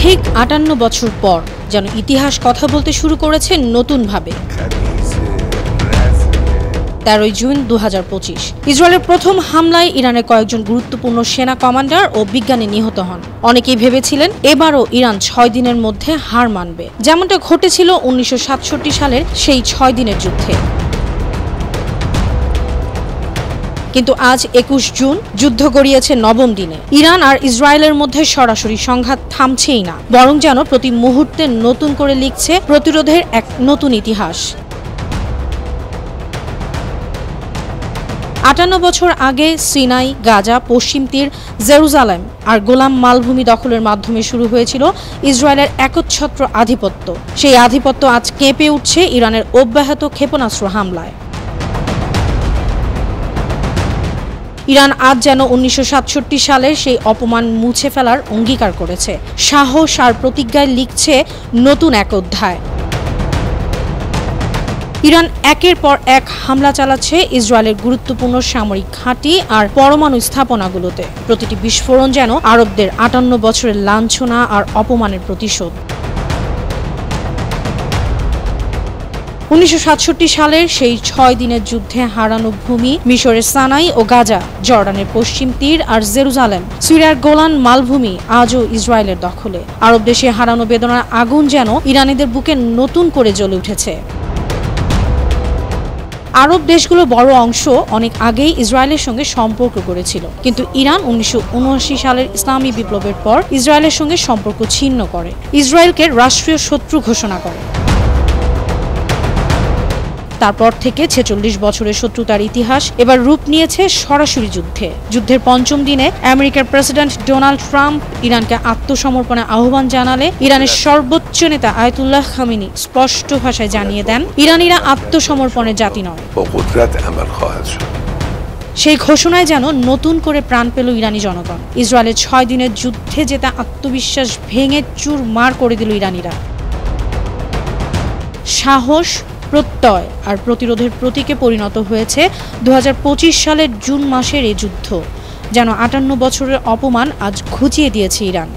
ঠিক ৫৮ বছর পর যেন ইতিহাস কথা বলতে শুরু করেছে নতুনভাবে। ১৩ জুন ২০২৫ ইসরায়েলের প্রথম হামলায় ইরানের কয়েকজন গুরুত্বপূর্ণ সেনা কমান্ডার ও বিজ্ঞানী নিহত হন। অনেকেই ভেবেছিলেন এবারও ইরান ৬ দিনের মধ্যে হার মানবে, যেমনটা ঘটেছিল ১৯৬৭ সালের সেই ৬ দিনের যুদ্ধে। কিন্তু আজ ২১ জুন যুদ্ধ গড়িয়েছে নবম দিনে। ইরান আর ইসরায়েলের মধ্যে সরাসরি সংঘাত থামছেই না, বরং যেন প্রতি মুহূর্তে নতুন করে লিখছে প্রতিরোধের এক নতুন ইতিহাস। ৫৮ বছর আগে সিনাই, গাজা, পশ্চিম তীর, জেরুজালেম আর গোলান মালভূমি দখলের মাধ্যমে শুরু হয়েছিল ইসরায়েলের একচ্ছত্র আধিপত্য। সেই আধিপত্য আজ কেঁপে উঠছে ইরানের অব্যাহত ক্ষেপণাস্ত্র হামলায়। ইরান আজ যেন ১৯৬৭ সালের সেই অপমান মুছে ফেলার অঙ্গীকার করেছে। সাহস আর প্রতিজ্ঞায় লিখছে নতুন এক অধ্যায়। ইরান একের পর এক হামলা চালাচ্ছে ইসরায়েলের গুরুত্বপূর্ণ সামরিক ঘাঁটি আর পরমাণু স্থাপনাগুলোতে। প্রতিটি বিস্ফোরণ যেন আরবদের ৫৮ বছরের লাঞ্ছনা আর অপমানের প্রতিশোধ। ১৯৬৭ সালের সেই ৬ দিনের যুদ্ধে হারানো ভূমি মিশরের সানাই ও গাজা, জর্ডানের পশ্চিম তীর আর জেরুজালেম, সিরিয়ার গোলান মালভূমি আজও ইসরায়েলের দখলে। আরব দেশে হারানো বেদনার আগুন যেন ইরানিদের বুকে নতুন করে জ্বলে উঠেছে। আরব দেশগুলোর বড় অংশ অনেক আগেই ইসরায়েলের সঙ্গে সম্পর্ক গড়েছিল, কিন্তু ইরান ১৯৭৯ সালের ইসলামী বিপ্লবের পর ইসরায়েলের সঙ্গে সম্পর্ক ছিন্ন করে, ইসরায়েলকে রাষ্ট্রীয় শত্রু ঘোষণা করে। তারপর থেকে ৪৬ বছরের শত্রুতার ইতিহাস এবার রূপ নিয়েছে সরাসরি যুদ্ধে। যুদ্ধের পঞ্চম দিনে আমেরিকার প্রেসিডেন্ট ডোনাল্ড ট্রাম্প ইরানকে আত্মসমর্পণে আহ্বান জানালে ইরানের সর্বোচ্চ নেতা আয়াতুল্লাহ খামেনি স্পষ্ট ভাষায় জানিয়ে দেন, ইরানিরা আত্মসমর্পণের জাতি নয়। সেই ঘোষণায় যেন নতুন করে প্রাণ পেল ইরানি জনগণ। ইসরায়েলের ৬ দিনের যুদ্ধে যেতে আত্মবিশ্বাস ভেঙে চুরমার করে দিল ইরানিরা। সাহস, প্রত্যয় আর প্রতিরোধের প্রতীকে পরিণত হয়েছে ২০২৫ সালের জুন মাসের এই যুদ্ধ। যেন ৫৮ বছরের অপমান আজ ঘুচিয়ে দিয়েছে ইরান।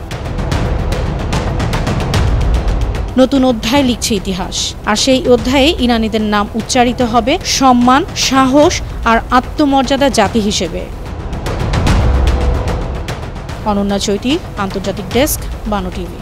নতুন অধ্যায় লিখছে ইতিহাস, আর সেই অধ্যায়ে ইরানিদের নাম উচ্চারিত হবে সম্মান, সাহস আর আত্মমর্যাদা জাতি হিসেবে। অনন্যা চৈতি, আন্তর্জাতিক ডেস্ক, বানো টিভি।